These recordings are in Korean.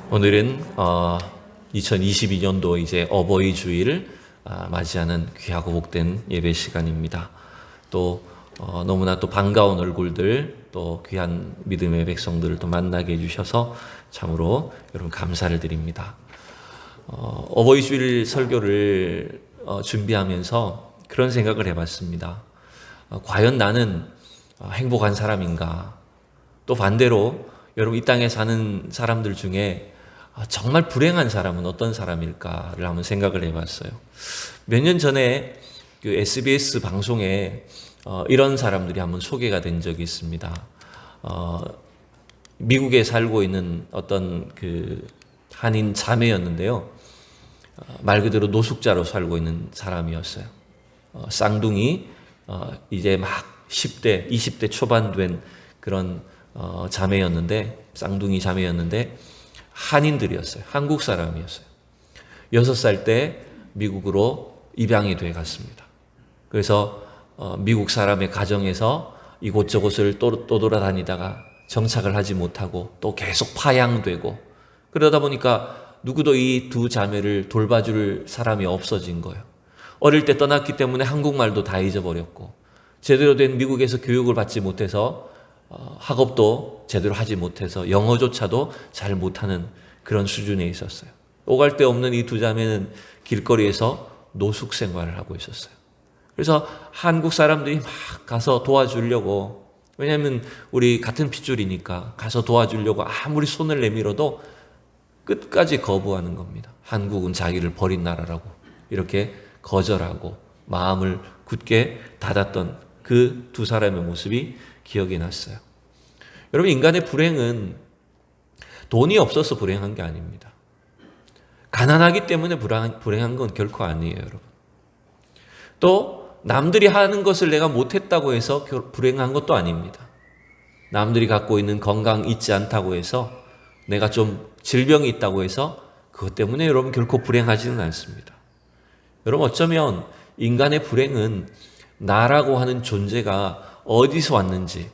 오늘은 2022년도 이제 어버이 주일을 맞이하는 귀하고 복된 예배 시간입니다. 또 너무나 또 반가운 얼굴들, 또 귀한 믿음의 백성들을 또 만나게 해주셔서 참으로 여러분 감사를 드립니다. 어버이 주일 설교를 준비하면서 그런 생각을 해봤습니다. 과연 나는 행복한 사람인가? 또 반대로 여러분 이 땅에 사는 사람들 중에 정말 불행한 사람은 어떤 사람일까를 한번 생각을 해봤어요. 몇 년 전에 그 SBS 방송에 이런 사람들이 한번 소개가 된 적이 있습니다. 미국에 살고 있는 어떤 그 한인 자매였는데요. 말 그대로 노숙자로 살고 있는 사람이었어요. 쌍둥이 이제 막 10대, 20대 초반 된 그런 자매였는데, 쌍둥이 자매였는데 한인들이었어요. 한국 사람이었어요. 6살 때 미국으로 입양이 돼 갔습니다. 그래서 미국 사람의 가정에서 이곳저곳을 또 돌아다니다가 정착을 하지 못하고 또 계속 파양되고, 그러다 보니까 누구도 이 두 자매를 돌봐줄 사람이 없어진 거예요. 어릴 때 떠났기 때문에 한국말도 다 잊어버렸고, 제대로 된 미국에서 교육을 받지 못해서 학업도 제대로 하지 못해서 영어조차도 잘 못하는 그런 수준에 있었어요. 오갈 데 없는 이 두 자매는 길거리에서 노숙 생활을 하고 있었어요. 그래서 한국 사람들이 막 가서 도와주려고, 왜냐하면 우리 같은 핏줄이니까 가서 도와주려고 아무리 손을 내밀어도 끝까지 거부하는 겁니다. 한국은 자기를 버린 나라라고 이렇게 거절하고 마음을 굳게 닫았던 그 두 사람의 모습이 기억이 났어요. 여러분, 인간의 불행은 돈이 없어서 불행한 게 아닙니다. 가난하기 때문에 불행한 건 결코 아니에요, 여러분. 또 남들이 하는 것을 내가 못했다고 해서 불행한 것도 아닙니다. 남들이 갖고 있는 건강 있지 않다고 해서, 내가 좀 질병이 있다고 해서 그것 때문에 여러분 결코 불행하지는 않습니다. 여러분, 어쩌면 인간의 불행은 나라고 하는 존재가 어디서 왔는지,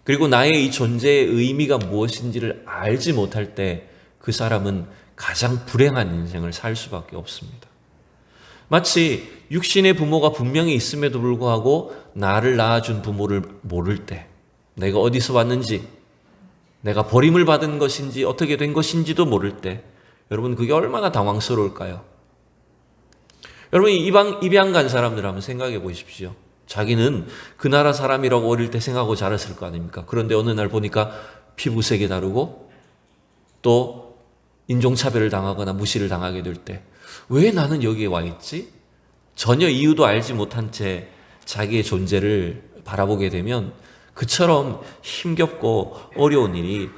그리고 나의 이 존재의 의미가 무엇인지를 알지 못할 때 그 사람은 가장 불행한 인생을 살 수밖에 없습니다. 마치 육신의 부모가 분명히 있음에도 불구하고 나를 낳아준 부모를 모를 때, 내가 어디서 왔는지, 내가 버림을 받은 것인지 어떻게 된 것인지도 모를 때, 여러분 그게 얼마나 당황스러울까요? 여러분, 입양 간 사람들 한번 생각해 보십시오. 자기는 그 나라 사람이라고 어릴 때 생각하고 자랐을 거 아닙니까? 그런데 어느 날 보니까 피부색이 다르고 또 인종차별을 당하거나 무시를 당하게 될 때, 왜 나는 여기에 와 있지? 전혀 이유도 알지 못한 채 자기의 존재를 바라보게 되면 그처럼 힘겹고 어려운 일이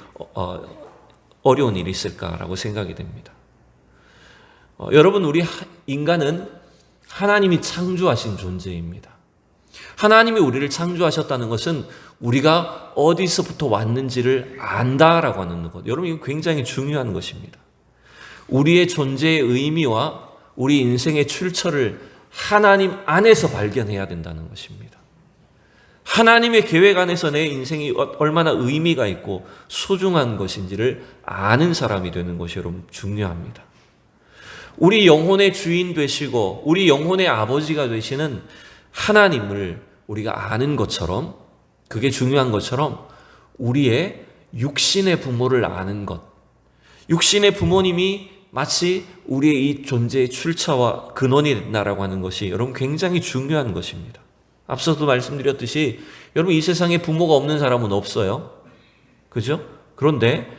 있을까라고 생각이 됩니다. 여러분, 우리 인간은 하나님이 창조하신 존재입니다. 하나님이 우리를 창조하셨다는 것은 우리가 어디서부터 왔는지를 안다라고 하는 것. 여러분, 이거 굉장히 중요한 것입니다. 우리의 존재의 의미와 우리 인생의 출처를 하나님 안에서 발견해야 된다는 것입니다. 하나님의 계획 안에서 내 인생이 얼마나 의미가 있고 소중한 것인지를 아는 사람이 되는 것이 여러분 중요합니다. 우리 영혼의 주인 되시고 우리 영혼의 아버지가 되시는 하나님을 우리가 아는 것처럼, 그게 중요한 것처럼 우리의 육신의 부모를 아는 것, 육신의 부모님이 마치 우리의 이 존재의 출처와 근원이 된다라고 하는 것이 여러분 굉장히 중요한 것입니다. 앞서도 말씀드렸듯이 여러분 이 세상에 부모가 없는 사람은 없어요. 그죠? 그런데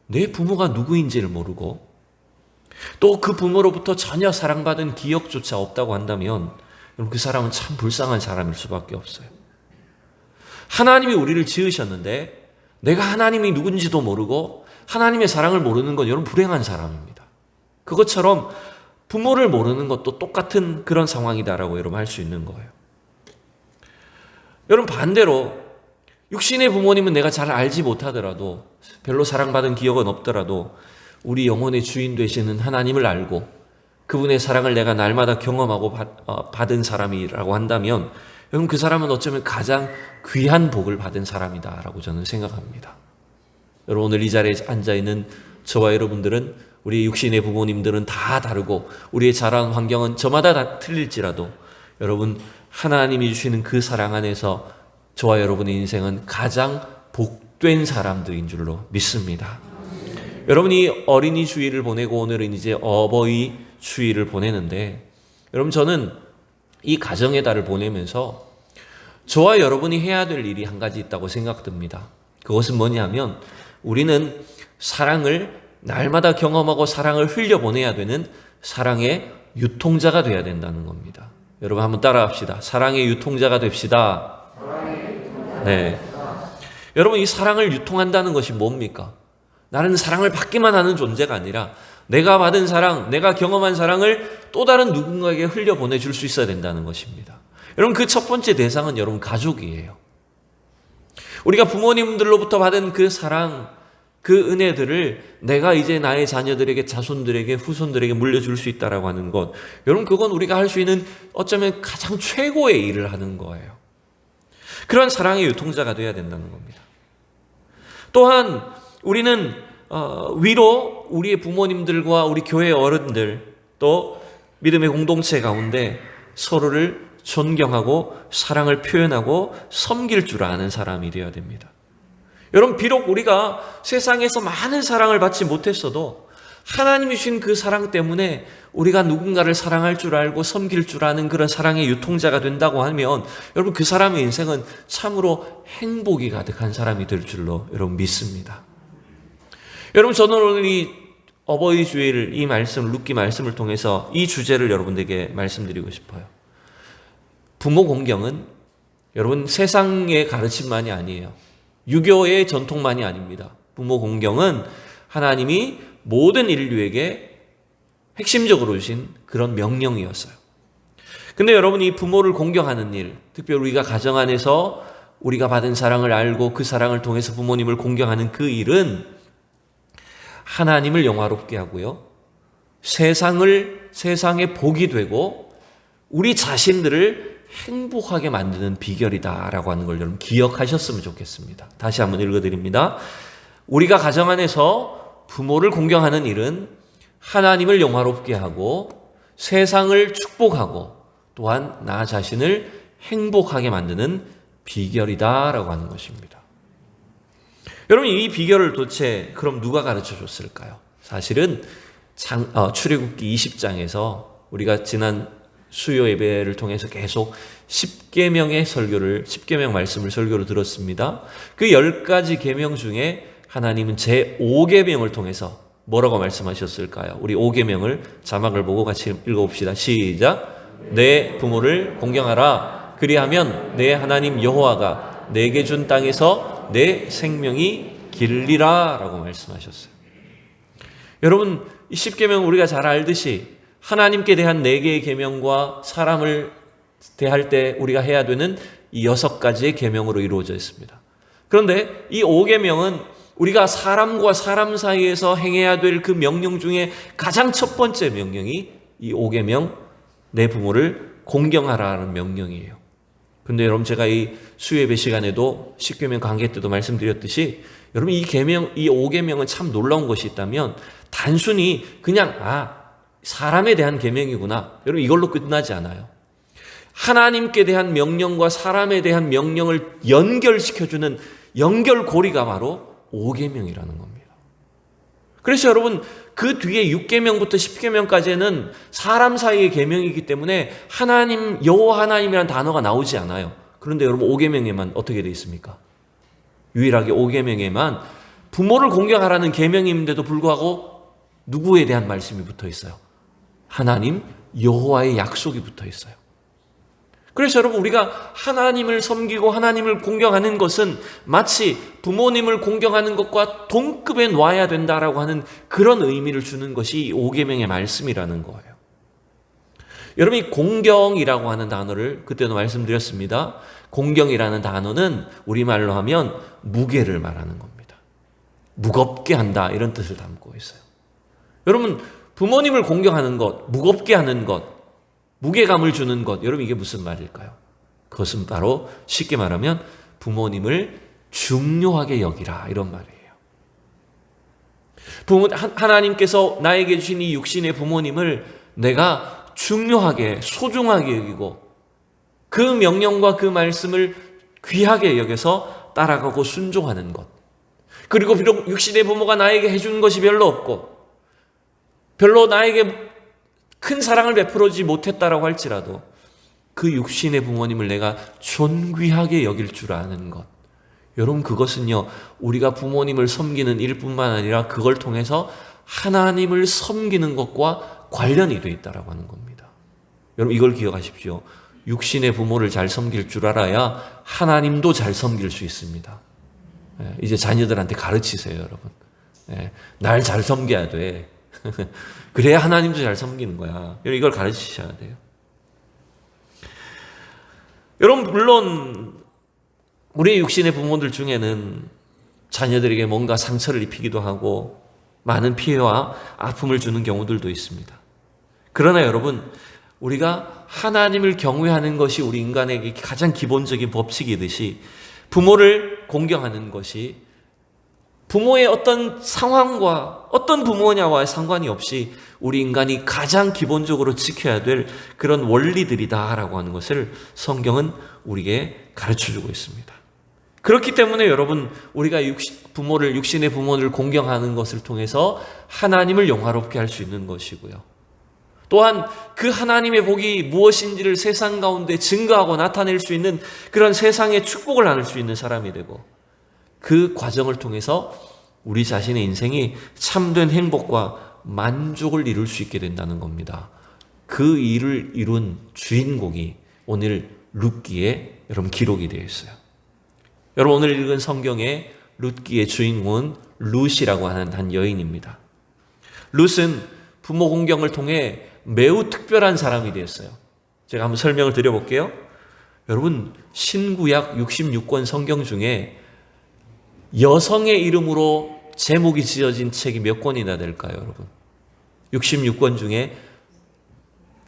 내 부모가 누구인지를 모르고 또 그 부모로부터 전혀 사랑받은 기억조차 없다고 한다면 여러분 그 사람은 참 불쌍한 사람일 수밖에 없어요. 하나님이 우리를 지으셨는데 내가 하나님이 누군지도 모르고 하나님의 사랑을 모르는 건 여러분 불행한 사람입니다. 그것처럼 부모를 모르는 것도 똑같은 그런 상황이다라고 여러분 할 수 있는 거예요. 여러분 반대로 육신의 부모님은 내가 잘 알지 못하더라도, 별로 사랑받은 기억은 없더라도 우리 영혼의 주인 되시는 하나님을 알고 그분의 사랑을 내가 날마다 경험하고 받은 사람이라고 한다면 여러분 그 사람은 어쩌면 가장 귀한 복을 받은 사람이다라고 저는 생각합니다. 여러분, 오늘 이 자리에 앉아있는 저와 여러분들은, 우리 육신의 부모님들은 다 다르고 우리의 자란 환경은 저마다 다 틀릴지라도 여러분, 하나님이 주시는 그 사랑 안에서 저와 여러분의 인생은 가장 복된 사람들인 줄로 믿습니다. 여러분이 어린이 주일을 보내고 오늘은 이제 어버이 주일을 보내는데, 여러분, 저는 이 가정의 달을 보내면서 저와 여러분이 해야 될 일이 한 가지 있다고 생각됩니다. 그것은 뭐냐면, 우리는 사랑을 날마다 경험하고 사랑을 흘려보내야 되는 사랑의 유통자가 되어야 된다는 겁니다. 여러분, 한번 따라합시다. 사랑의 유통자가 됩시다. 네. 여러분, 이 사랑을 유통한다는 것이 뭡니까? 나는 사랑을 받기만 하는 존재가 아니라 내가 받은 사랑, 내가 경험한 사랑을 또 다른 누군가에게 흘려보내줄 수 있어야 된다는 것입니다. 여러분, 그 첫 번째 대상은 여러분 가족이에요. 우리가 부모님들로부터 받은 그 사랑, 그 은혜들을 내가 이제 나의 자녀들에게, 자손들에게, 후손들에게 물려줄 수 있다라고 하는 것, 여러분, 그건 우리가 할 수 있는 어쩌면 가장 최고의 일을 하는 거예요. 그런 사랑의 유통자가 되어야 된다는 겁니다. 또한 우리는 위로 우리의 부모님들과 우리 교회 어른들, 또 믿음의 공동체 가운데 서로를 존경하고 사랑을 표현하고 섬길 줄 아는 사람이 되어야 됩니다. 여러분, 비록 우리가 세상에서 많은 사랑을 받지 못했어도 하나님이 주신 그 사랑 때문에 우리가 누군가를 사랑할 줄 알고 섬길 줄 아는 그런 사랑의 유통자가 된다고 하면, 여러분, 그 사람의 인생은 참으로 행복이 가득한 사람이 될 줄로 여러분 믿습니다. 여러분, 저는 오늘 이 어버이 주일 이 말씀, 룻기 말씀을 통해서 이 주제를 여러분들에게 말씀드리고 싶어요. 부모 공경은 여러분 세상의 가르침만이 아니에요. 유교의 전통만이 아닙니다. 부모 공경은 하나님이 모든 인류에게 핵심적으로 주신 그런 명령이었어요. 근데 여러분, 이 부모를 공경하는 일, 특별히 우리가 가정 안에서 우리가 받은 사랑을 알고 그 사랑을 통해서 부모님을 공경하는 그 일은 하나님을 영화롭게 하고요, 세상에 복이 되고 우리 자신들을 행복하게 만드는 비결이다라고 하는 걸 여러분 기억하셨으면 좋겠습니다. 다시 한번 읽어드립니다. 우리가 가정 안에서 부모를 공경하는 일은 하나님을 영화롭게 하고 세상을 축복하고 또한 나 자신을 행복하게 만드는 비결이다라고 하는 것입니다. 여러분, 이 비결을 도대체 그럼 누가 가르쳐 줬을까요? 사실은 출애굽기 20장에서 우리가 지난 수요 예배를 통해서 계속 10계명 말씀을 설교로 들었습니다. 그 10가지 계명 중에 하나님은 제5계명을 통해서 뭐라고 말씀하셨을까요? 우리 5계명을 자막을 보고 같이 읽어봅시다. 시작. 내 부모를 공경하라. 그리하면 내 하나님 여호와가 내게 준 땅에서 내 생명이 길리라 라고 말씀하셨어요. 여러분, 이 10계명 우리가 잘 알듯이 하나님께 대한 4개의 계명과 사람을 대할 때 우리가 해야 되는 이 6가지의 계명으로 이루어져 있습니다. 그런데 이 5계명은 우리가 사람과 사람 사이에서 행해야 될 그 명령 중에 가장 첫 번째 명령이 이 5계명, 내 부모를 공경하라는 명령이에요. 근데 여러분, 제가 이 수요예배 시간에도 10계명 강계 때도 말씀드렸듯이, 여러분, 이 5계명은 참 놀라운 것이 있다면 단순히 그냥 사람에 대한 계명이구나, 여러분, 이걸로 끝나지 않아요. 하나님께 대한 명령과 사람에 대한 명령을 연결시켜주는 연결고리가 바로 5계명이라는 겁니다. 그래서 여러분, 그 뒤에 6계명부터 10계명까지는 사람 사이의 계명이기 때문에 하나님, 여호와 하나님이라는 단어가 나오지 않아요. 그런데 여러분, 5계명에만 어떻게 되어 있습니까? 유일하게 5계명에만 부모를 공경하라는 계명인데도 불구하고 누구에 대한 말씀이 붙어 있어요? 하나님, 여호와의 약속이 붙어 있어요. 그래서 여러분, 우리가 하나님을 섬기고 하나님을 공경하는 것은 마치 부모님을 공경하는 것과 동급에 놔야 된다라고 하는 그런 의미를 주는 것이 5계명의 말씀이라는 거예요. 여러분, 이 공경이라고 하는 단어를 그때도 말씀드렸습니다. 공경이라는 단어는 우리말로 하면 무게를 말하는 겁니다. 무겁게 한다, 이런 뜻을 담고 있어요. 여러분, 부모님을 공경하는 것, 무겁게 하는 것, 무게감을 주는 것, 여러분, 이게 무슨 말일까요? 그것은 바로 쉽게 말하면 부모님을 중요하게 여기라, 이런 말이에요. 하나님께서 나에게 주신 이 육신의 부모님을 내가 중요하게, 소중하게 여기고 그 명령과 그 말씀을 귀하게 여겨서 따라가고 순종하는 것. 그리고 비록 육신의 부모가 나에게 해준 것이 별로 없고 별로 나에게 큰 사랑을 베풀어주지 못했다라고 할지라도 그 육신의 부모님을 내가 존귀하게 여길 줄 아는 것. 여러분, 그것은요, 우리가 부모님을 섬기는 일뿐만 아니라 그걸 통해서 하나님을 섬기는 것과 관련이 되어 있다고 하는 겁니다. 여러분, 이걸 기억하십시오. 육신의 부모를 잘 섬길 줄 알아야 하나님도 잘 섬길 수 있습니다. 이제 자녀들한테 가르치세요, 여러분. 날 잘 섬겨야 돼. 그래야 하나님도 잘 섬기는 거야. 여러분, 이걸 가르치셔야 돼요. 여러분, 물론 우리 육신의 부모들 중에는 자녀들에게 뭔가 상처를 입히기도 하고 많은 피해와 아픔을 주는 경우들도 있습니다. 그러나 여러분, 우리가 하나님을 경외하는 것이 우리 인간에게 가장 기본적인 법칙이듯이 부모를 공경하는 것이 부모의 어떤 상황과 어떤 부모냐와의 상관이 없이 우리 인간이 가장 기본적으로 지켜야 될 그런 원리들이다라고 하는 것을 성경은 우리에게 가르쳐주고 있습니다. 그렇기 때문에 여러분, 우리가 육신의 부모를 공경하는 것을 통해서 하나님을 영화롭게 할 수 있는 것이고요. 또한 그 하나님의 복이 무엇인지를 세상 가운데 증거하고 나타낼 수 있는 그런 세상의 축복을 나눌 수 있는 사람이 되고 그 과정을 통해서 우리 자신의 인생이 참된 행복과 만족을 이룰 수 있게 된다는 겁니다. 그 일을 이룬 주인공이 오늘 룻기에 여러분 기록이 되어 있어요. 여러분, 오늘 읽은 성경의 룻기의 주인공은 룻이라고 하는 한 여인입니다. 룻은 부모 공경을 통해 매우 특별한 사람이 되었어요. 제가 한번 설명을 드려볼게요. 여러분, 신구약 66권 성경 중에 여성의 이름으로 제목이 지어진 책이 몇 권이나 될까요, 여러분? 66권 중에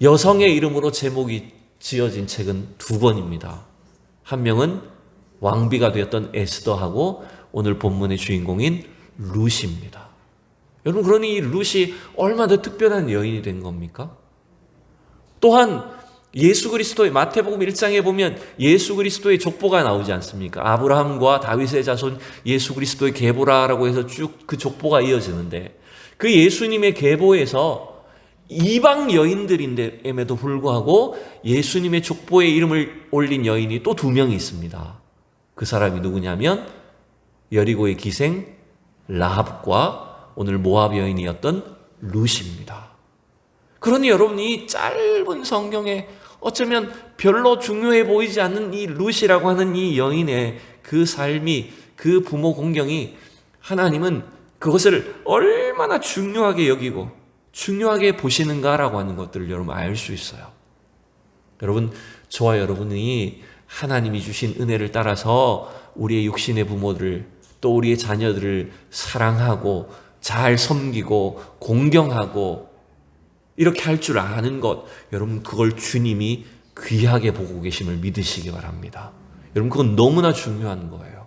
여성의 이름으로 제목이 지어진 책은 2권입니다. 한 명은 왕비가 되었던 에스더하고 오늘 본문의 주인공인 룻입니다. 여러분, 그러니 이 룻이 얼마나 더 특별한 여인이 된 겁니까? 또한 예수 그리스도의 마태복음 1장에 보면 예수 그리스도의 족보가 나오지 않습니까? 아브라함과 다윗의 자손 예수 그리스도의 계보라라고 해서 쭉 그 족보가 이어지는데 그 예수님의 계보에서 이방 여인들임에도 불구하고 예수님의 족보에 이름을 올린 여인이 또 2명이 있습니다. 그 사람이 누구냐면 여리고의 기생 라합과 오늘 모압 여인이었던 룻입니다. 그러니 여러분, 이 짧은 성경에 어쩌면 별로 중요해 보이지 않는 이 룻이라고 하는 이 여인의 그 삶이, 그 부모 공경이 하나님은 그것을 얼마나 중요하게 여기고 중요하게 보시는가라고 하는 것들을 여러분 알 수 있어요. 여러분, 저와 여러분이 하나님이 주신 은혜를 따라서 우리의 육신의 부모들 또 우리의 자녀들을 사랑하고 잘 섬기고 공경하고 이렇게 할 줄 아는 것, 여러분, 그걸 주님이 귀하게 보고 계심을 믿으시기 바랍니다. 여러분, 그건 너무나 중요한 거예요.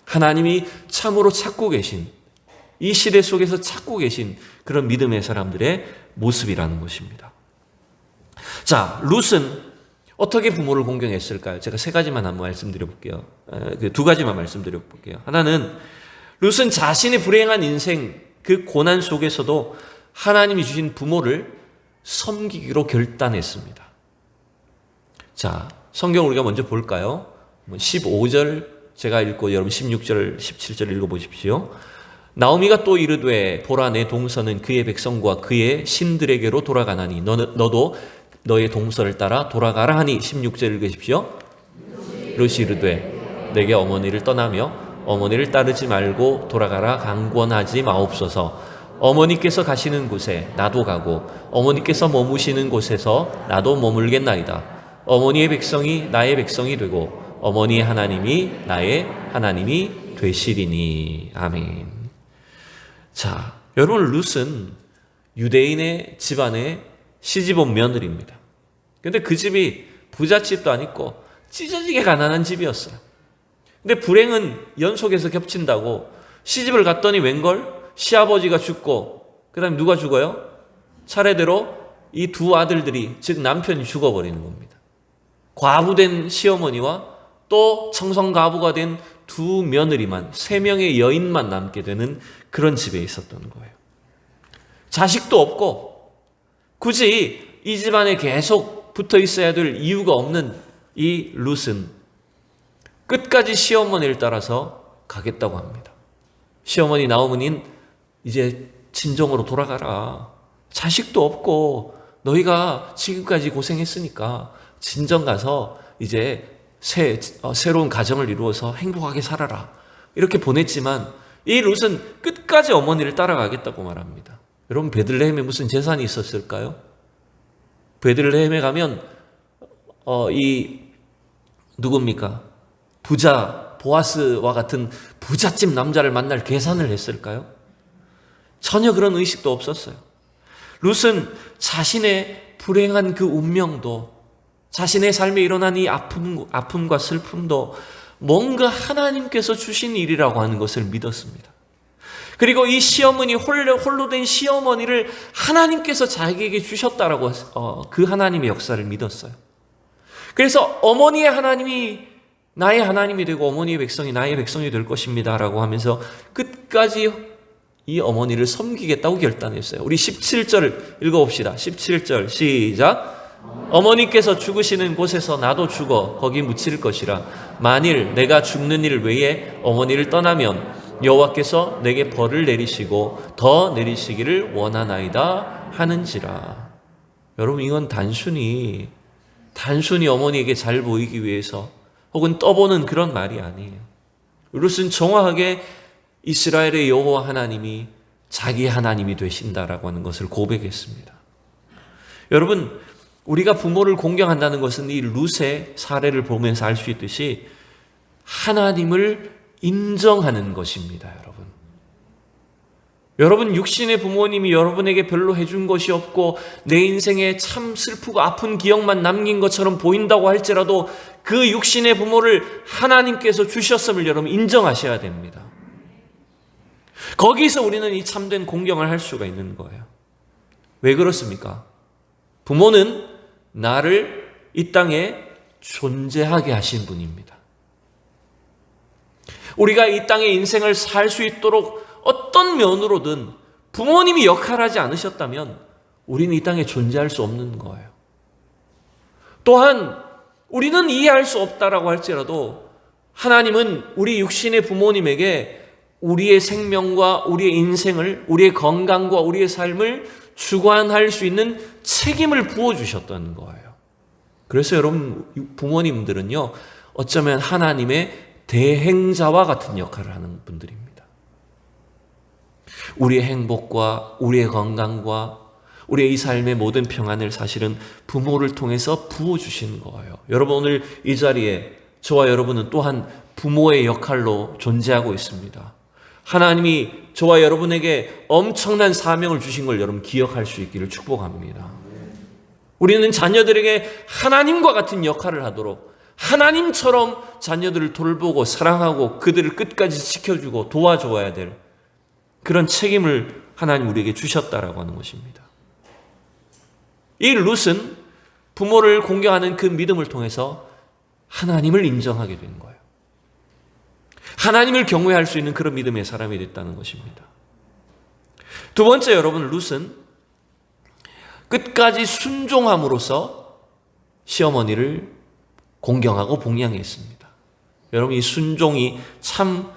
하나님이 참으로 찾고 계신, 이 시대 속에서 찾고 계신 그런 믿음의 사람들의 모습이라는 것입니다. 자, 룻은 어떻게 부모를 공경했을까요? 제가 3가지만 한번 말씀드려볼게요. 2가지만 말씀드려볼게요. 하나는 룻은 자신의 불행한 인생, 그 고난 속에서도 하나님이 주신 부모를 섬기기로 결단했습니다. 자, 성경 우리가 먼저 볼까요? 15절 제가 읽고 여러분 16절, 17절 읽어보십시오. 나오미가 또 이르되 보라, 내 동서는 그의 백성과 그의 신들에게로 돌아가나니 너도 너의 동서를 따라 돌아가라 하니. 16절 읽으십시오. 룻이 이르되 내게 어머니를 떠나며 어머니를 따르지 말고 돌아가라 강권하지 마옵소서. 어머니께서 가시는 곳에 나도 가고 어머니께서 머무시는 곳에서 나도 머물겠나이다. 어머니의 백성이 나의 백성이 되고 어머니의 하나님이 나의 하나님이 되시리니. 아멘. 자, 여러분, 룻은 유대인의 집안의 시집온 며느리입니다. 근데 그 집이 부잣집도 아니고 찢어지게 가난한 집이었어요. 근데 불행은 연속해서 겹친다고 시집을 갔더니 웬걸? 시아버지가 죽고 그다음에 누가 죽어요? 차례대로 이 두 아들들이, 즉 남편이 죽어버리는 겁니다. 과부된 시어머니와 또 청성가부가 된 두 며느리만, 3명의 여인만 남게 되는 그런 집에 있었던 거예요. 자식도 없고 굳이 이 집안에 계속 붙어 있어야 될 이유가 없는 이 룻은 끝까지 시어머니를 따라서 가겠다고 합니다. 시어머니 나오므니 이제 친정으로 돌아가라. 자식도 없고 너희가 지금까지 고생했으니까 친정 가서 이제 새로운 가정을 이루어서 행복하게 살아라. 이렇게 보냈지만 이 룻은 끝까지 어머니를 따라가겠다고 말합니다. 여러분, 베들레헴에 무슨 재산이 있었을까요? 베들레헴에 가면 누굽니까? 부자 보아스와 같은 부잣집 남자를 만날 계산을 했을까요? 전혀 그런 의식도 없었어요. 룻은 자신의 불행한 그 운명도, 자신의 삶에 일어난 이 아픔과 슬픔도 뭔가 하나님께서 주신 일이라고 하는 것을 믿었습니다. 그리고 이 시어머니, 홀로 된 시어머니를 하나님께서 자기에게 주셨다라고 그 하나님의 역사를 믿었어요. 그래서 어머니의 하나님이 나의 하나님이 되고 어머니의 백성이 나의 백성이 될 것입니다 라고 하면서 끝까지 이 어머니를 섬기겠다고 결단했어요. 우리 17절 읽어봅시다. 17절 시작. 어머니께서 죽으시는 곳에서 나도 죽어 거기 묻힐 것이라. 만일 내가 죽는 일 외에 어머니를 떠나면 여호와께서 내게 벌을 내리시고 더 내리시기를 원하나이다 하는지라. 여러분, 이건 단순히 어머니에게 잘 보이기 위해서 혹은 떠보는 그런 말이 아니에요. 룻은 정확하게 이스라엘의 여호와 하나님이 자기 하나님이 되신다라고 하는 것을 고백했습니다. 여러분, 우리가 부모를 공경한다는 것은 이 룻의 사례를 보면서 알 수 있듯이 하나님을 인정하는 것입니다. 여러분, 육신의 부모님이 여러분에게 별로 해준 것이 없고 내 인생에 참 슬프고 아픈 기억만 남긴 것처럼 보인다고 할지라도 그 육신의 부모를 하나님께서 주셨음을 여러분 인정하셔야 됩니다. 거기서 우리는 이 참된 공경을 할 수가 있는 거예요. 왜 그렇습니까? 부모는 나를 이 땅에 존재하게 하신 분입니다. 우리가 이 땅의 인생을 살 수 있도록 어떤 면으로든 부모님이 역할하지 않으셨다면 우리는 이 땅에 존재할 수 없는 거예요. 또한 우리는 이해할 수 없다라고 할지라도 하나님은 우리 육신의 부모님에게 우리의 생명과 우리의 인생을, 우리의 건강과 우리의 삶을 주관할 수 있는 책임을 부어주셨다는 거예요. 그래서 여러분, 부모님들은요, 어쩌면 하나님의 대행자와 같은 역할을 하는 분들입니다. 우리의 행복과 우리의 건강과 우리의 이 삶의 모든 평안을 사실은 부모를 통해서 부어주시는 거예요. 여러분, 오늘 이 자리에 저와 여러분은 또한 부모의 역할로 존재하고 있습니다. 하나님이 저와 여러분에게 엄청난 사명을 주신 걸 여러분 기억할 수 있기를 축복합니다. 우리는 자녀들에게 하나님과 같은 역할을 하도록 하나님처럼 자녀들을 돌보고 사랑하고 그들을 끝까지 지켜주고 도와줘야 될 그런 책임을 하나님 우리에게 주셨다라고 하는 것입니다. 이 룻은 부모를 공경하는 그 믿음을 통해서 하나님을 인정하게 된 거예요. 하나님을 경외할 수 있는 그런 믿음의 사람이 됐다는 것입니다. 두 번째, 여러분, 룻은 끝까지 순종함으로써 시어머니를 공경하고 봉양했습니다. 여러분, 이 순종이 참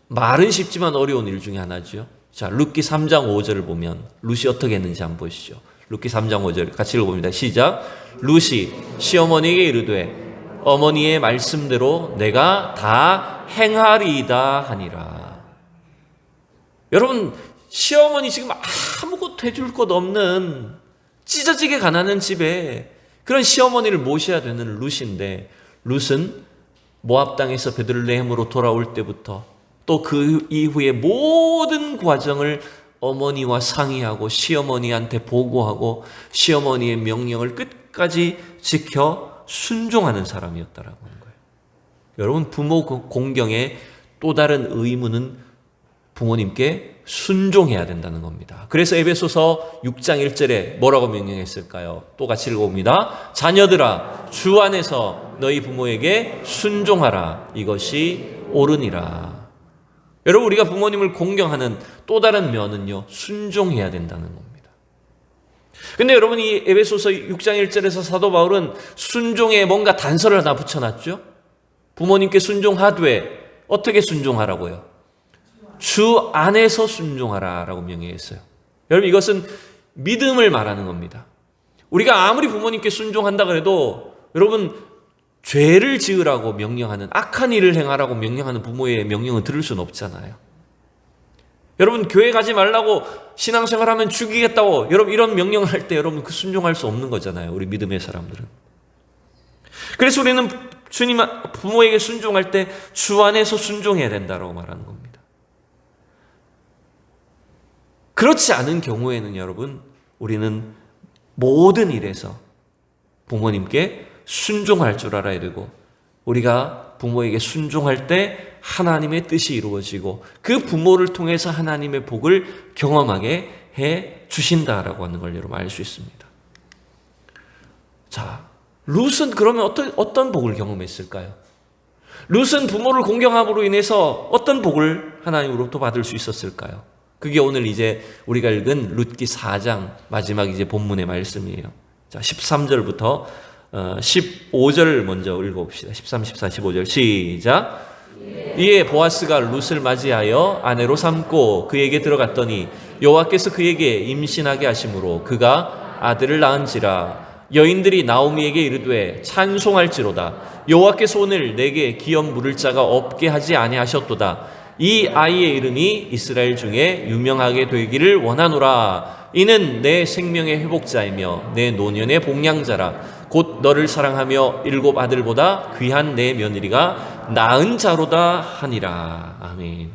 말은 쉽지만 어려운 일 중에 하나죠. 자, 룻기 3장 5절을 보면 룻이 어떻게 했는지 한번 보시죠. 룻기 3장 5절 같이 읽어봅니다. 시작. 룻이 시어머니에게 이르되 어머니의 말씀대로 내가 다 행하리이다 하니라. 여러분, 시어머니 지금 아무것도 해줄 것 없는 찢어지게 가난한 집에 그런 시어머니를 모셔야 되는 룻인데, 룻은 모압 땅에서 베들레헴으로 돌아올 때부터 또 그 이후의 모든 과정을 어머니와 상의하고 시어머니한테 보고하고 시어머니의 명령을 끝까지 지켜 순종하는 사람이었다라고 하는 거예요. 여러분, 부모 공경의 또 다른 의무는 부모님께 순종해야 된다는 겁니다. 그래서 에베소서 6장 1절에 뭐라고 명령했을까요? 또 같이 읽어봅니다. 자녀들아 주 안에서 너희 부모에게 순종하라. 이것이 옳으니라. 여러분, 우리가 부모님을 공경하는 또 다른 면은요, 순종해야 된다는 겁니다. 근데 여러분, 이 에베소서 6장 1절에서 사도 바울은 순종에 뭔가 단서를 하나 붙여놨죠. 부모님께 순종하되 어떻게 순종하라고요? 주 안에서 순종하라라고 명령했어요. 여러분, 이것은 믿음을 말하는 겁니다. 우리가 아무리 부모님께 순종한다 그래도 여러분, 죄를 지으라고 명령하는, 악한 일을 행하라고 명령하는 부모의 명령을 들을 수는 없잖아요. 여러분, 교회 가지 말라고 신앙생활하면 죽이겠다고 여러분 이런 명령을 할 때 여러분 그 순종할 수 없는 거잖아요. 우리 믿음의 사람들은. 그래서 우리는 주님 부모에게 순종할 때 주 안에서 순종해야 된다고 말하는 겁니다. 그렇지 않은 경우에는 여러분, 우리는 모든 일에서 부모님께 순종할 줄 알아야 되고, 우리가 부모에게 순종할 때 하나님의 뜻이 이루어지고 그 부모를 통해서 하나님의 복을 경험하게 해 주신다라고 하는 걸 여러분 알 수 있습니다. 자, 룻은 그러면 어떤 복을 경험했을까요? 룻은 부모를 공경함으로 인해서 어떤 복을 하나님으로부터 받을 수 있었을까요? 그게 오늘 이제 우리가 읽은 룻기 4장 마지막 이제 본문의 말씀이에요. 자, 13절부터 15절 먼저 읽어봅시다. 13, 14, 15절 시작. 이에 보아스가 룻을 맞이하여 아내로 삼고 그에게 들어갔더니 여호와께서 그에게 임신하게 하심으로 그가 아들을 낳은지라. 여인들이 나오미에게 이르되 찬송할지로다. 여호와께서 오늘 내게 기업 물을 자가 없게 하지 아니하셨도다. 이 아이의 이름이 이스라엘 중에 유명하게 되기를 원하노라. 이는 내 생명의 회복자이며 내 노년의 복량자라. 곧 너를 사랑하며 7 아들보다 귀한 내 며느리가 낳은 자로다 하니라. 아멘.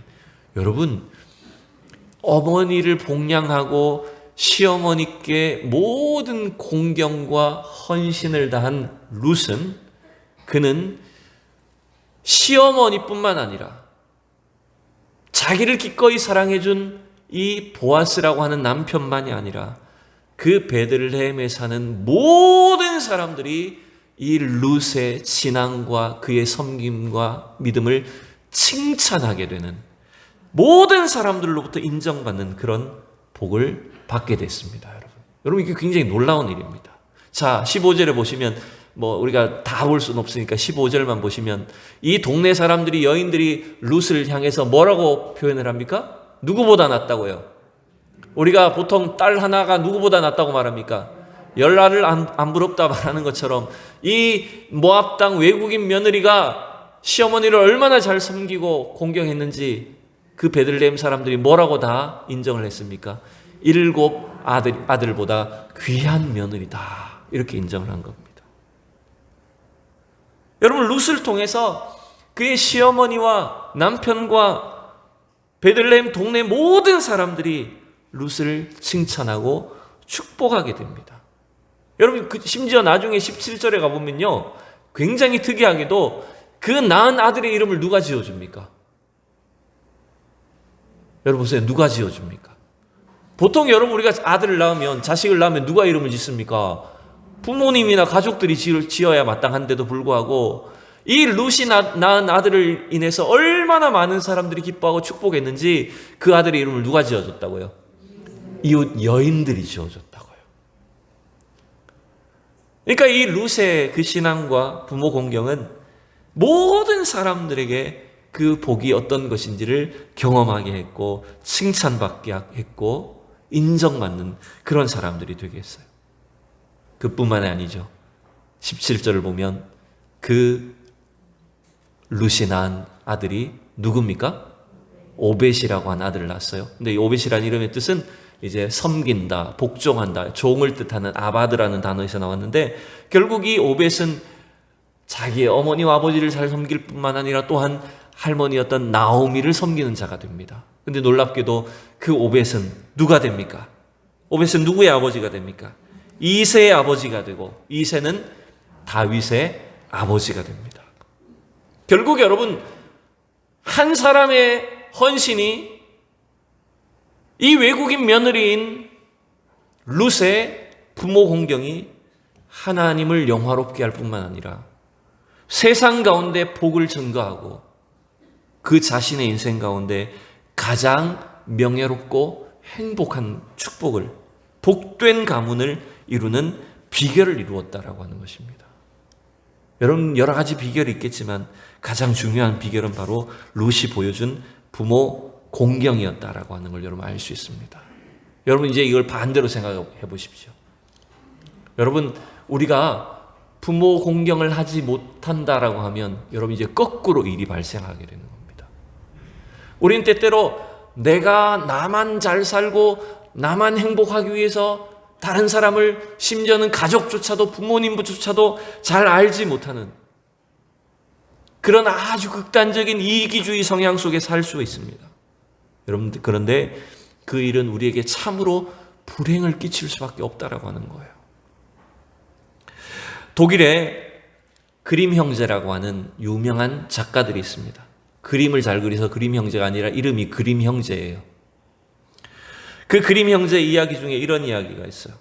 여러분, 어머니를 복량하고 시어머니께 모든 공경과 헌신을 다한 룻은, 그는 시어머니뿐만 아니라 자기를 기꺼이 사랑해준 이 보아스라고 하는 남편만이 아니라 그 베들레헴에 사는 모든 사람들이 이 룻의 신앙과 그의 섬김과 믿음을 칭찬하게 되는, 모든 사람들로부터 인정받는 그런 복을 받게 됐습니다. 여러분 이게 굉장히 놀라운 일입니다. 자, 15절에 보시면 우리가 다 볼 수는 없으니까 15절만 보시면 이 동네 사람들이, 여인들이 룻을 향해서 뭐라고 표현을 합니까? 누구보다 낫다고요. 우리가 보통 딸 하나가 누구보다 낫다고 말합니까? 열날을 안 부럽다 말하는 것처럼 이 모압 땅 외국인 며느리가 시어머니를 얼마나 잘 섬기고 공경했는지 그 베들레헴 사람들이 뭐라고 다 인정을 했습니까? 7 아들보다 귀한 며느리다, 이렇게 인정을 한 겁니다. 여러분, 룻을 통해서 그의 시어머니와 남편과 베들레헴 동네 모든 사람들이 룻을 칭찬하고 축복하게 됩니다. 여러분, 심지어 나중에 17절에 가보면요, 굉장히 특이하게도 그 낳은 아들의 이름을 누가 지어줍니까? 여러분 보세요. 누가 지어줍니까? 보통 여러분, 우리가 아들을 낳으면, 자식을 낳으면 누가 이름을 짓습니까? 부모님이나 가족들이 지어야 마땅한데도 불구하고 이 룻이 낳은 아들을 인해서 얼마나 많은 사람들이 기뻐하고 축복했는지 그 아들의 이름을 누가 지어줬다고요? 이웃 여인들이 지어줬다고요. 그러니까 이 룻의 그 신앙과 부모 공경은 모든 사람들에게 그 복이 어떤 것인지를 경험하게 했고, 칭찬받게 했고, 인정받는 그런 사람들이 되게 했어요. 그뿐만이 아니죠. 17절을 보면 그 룻이 낳은 아들이 누굽니까? 오벳이라고 한 아들을 낳았어요. 근데 이 오벳이라는 이름의 뜻은 이제 섬긴다, 복종한다, 종을 뜻하는 아바드라는 단어에서 나왔는데, 결국 이 오벳은 자기의 어머니와 아버지를 잘 섬길 뿐만 아니라 또한 할머니였던 나오미를 섬기는 자가 됩니다. 근데 놀랍게도 그 오벳은 누가 됩니까? 오벳은 누구의 아버지가 됩니까? 이새의 아버지가 되고, 이새는 다윗의 아버지가 됩니다. 결국 여러분, 한 사람의 헌신이 이 외국인 며느리인 룻의 부모 공경이 하나님을 영화롭게 할 뿐만 아니라 세상 가운데 복을 증거하고 그 자신의 인생 가운데 가장 명예롭고 행복한 축복을, 복된 가문을 이루는 비결을 이루었다라고 하는 것입니다. 여러분, 여러 가지 비결이 있겠지만 가장 중요한 비결은 바로 룻이 보여준 부모 공경이었다라고 하는 걸 여러분 알 수 있습니다. 여러분, 이제 이걸 반대로 생각해 보십시오. 여러분, 우리가 부모 공경을 하지 못한다라고 하면 여러분 이제 거꾸로 일이 발생하게 되는 겁니다. 우린 때때로 내가 나만 잘 살고 나만 행복하기 위해서 다른 사람을, 심지어는 가족조차도, 부모님조차도 잘 알지 못하는 그런 아주 극단적인 이기주의 성향 속에 살 수 있습니다. 여러분, 그런데 그 일은 우리에게 참으로 불행을 끼칠 수밖에 없다라고 하는 거예요. 독일에 그림 형제라고 하는 유명한 작가들이 있습니다. 그림을 잘 그려서 그림 형제가 아니라 이름이 그림 형제예요. 그 그림 형제 이야기 중에 이런 이야기가 있어요.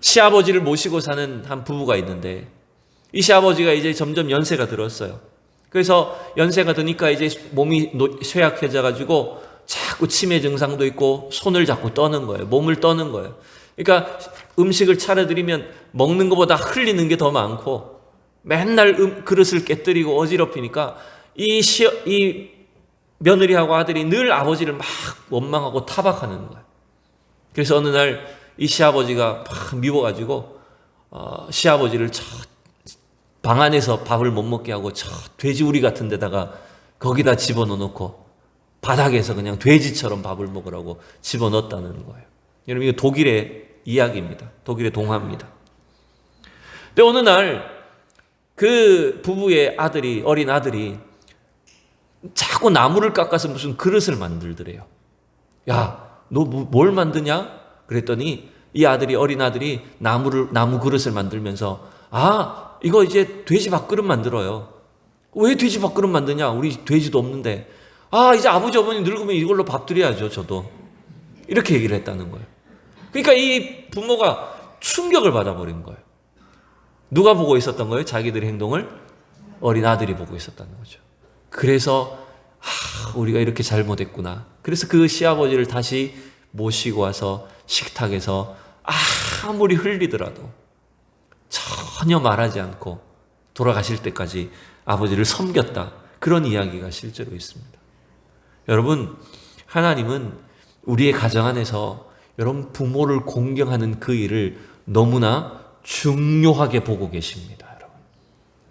시아버지를 모시고 사는 한 부부가 있는데 이 시아버지가 이제 점점 연세가 들었어요. 그래서 연세가 드니까 이제 몸이 쇠약해져 가지고 자꾸 치매 증상도 있고 손을 자꾸 떠는 거예요. 몸을 떠는 거예요. 그러니까 음식을 차려드리면 먹는 것보다 흘리는 게 더 많고 맨날 그릇을 깨뜨리고 어지럽히니까 이 며느리하고 아들이 늘 아버지를 막 원망하고 타박하는 거예요. 그래서 어느 날 이 시아버지가 막 미워가지고 시아버지를 방 안에서 밥을 못 먹게 하고 돼지우리 같은 데다가 거기다 집어넣고 바닥에서 그냥 돼지처럼 밥을 먹으라고 집어넣었다는 거예요. 여러분, 이거 독일의 이야기입니다. 독일의 동화입니다. 근데 어느 날 그 부부의 아들이, 어린 아들이 자꾸 나무를 깎아서 무슨 그릇을 만들더래요. 야, 너 뭘 만드냐? 그랬더니 이 아들이, 어린 아들이 나무 그릇을 만들면서 이거 이제 돼지 밥그릇 만들어요. 왜 돼지 밥그릇 만드냐? 우리 돼지도 없는데. 이제 아버지 어머니 늙으면 이걸로 밥 드려야죠, 저도. 이렇게 얘기를 했다는 거예요. 그러니까 이 부모가 충격을 받아버린 거예요. 누가 보고 있었던 거예요? 자기들의 행동을? 어린 아들이 보고 있었다는 거죠. 그래서 우리가 이렇게 잘못했구나. 그래서 그 시아버지를 다시 모시고 와서 식탁에서 아무리 흘리더라도 전혀 말하지 않고 돌아가실 때까지 아버지를 섬겼다. 그런 이야기가 실제로 있습니다. 여러분, 하나님은 우리의 가정 안에서 여러분 부모를 공경하는 그 일을 너무나 중요하게 보고 계십니다.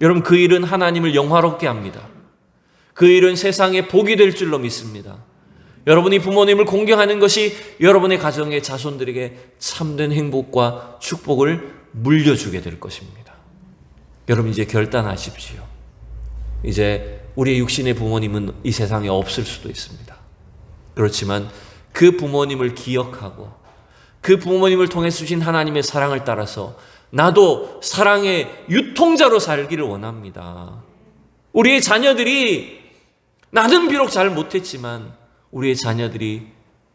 여러분, 그 일은 하나님을 영화롭게 합니다. 그 일은 세상에 복이 될 줄로 믿습니다. 여러분이 부모님을 공경하는 것이 여러분의 가정의 자손들에게 참된 행복과 축복을 물려주게 될 것입니다. 여러분, 이제 결단하십시오. 이제 우리의 육신의 부모님은 이 세상에 없을 수도 있습니다. 그렇지만 그 부모님을 기억하고 그 부모님을 통해 주신 하나님의 사랑을 따라서 나도 사랑의 유통자로 살기를 원합니다. 우리의 자녀들이, 나는 비록 잘 못했지만 우리의 자녀들이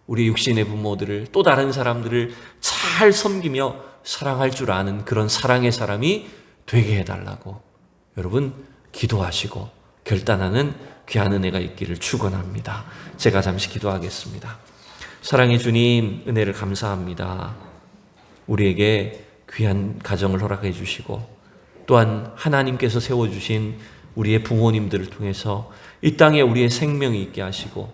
우리 육신의 부모들을, 또 다른 사람들을 잘 섬기며 사랑할 줄 아는 그런 사랑의 사람이 되게 해달라고 여러분 기도하시고 결단하는 귀한 은혜가 있기를 축원합니다. 제가 잠시 기도하겠습니다. 사랑의 주님, 은혜를 감사합니다. 우리에게 귀한 가정을 허락해 주시고 또한 하나님께서 세워주신 우리의 부모님들을 통해서 이 땅에 우리의 생명이 있게 하시고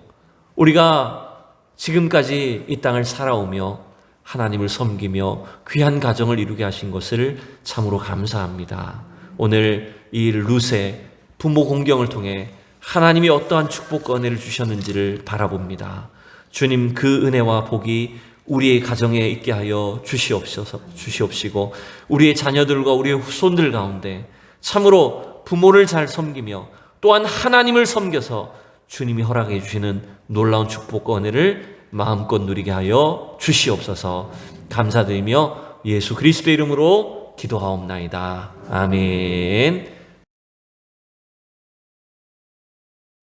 우리가 지금까지 이 땅을 살아오며 하나님을 섬기며 귀한 가정을 이루게 하신 것을 참으로 감사합니다. 오늘 이 룻의 부모 공경을 통해 하나님이 어떠한 축복과 은혜를 주셨는지를 바라봅니다. 주님, 그 은혜와 복이 우리의 가정에 있게 하여 주시옵시고 우리의 자녀들과 우리의 후손들 가운데 참으로 부모를 잘 섬기며 또한 하나님을 섬겨서 주님이 허락해 주시는 놀라운 축복과 은혜를 마음껏 누리게 하여 주시옵소서. 감사드리며 예수 그리스도의 이름으로 기도하옵나이다. 아멘.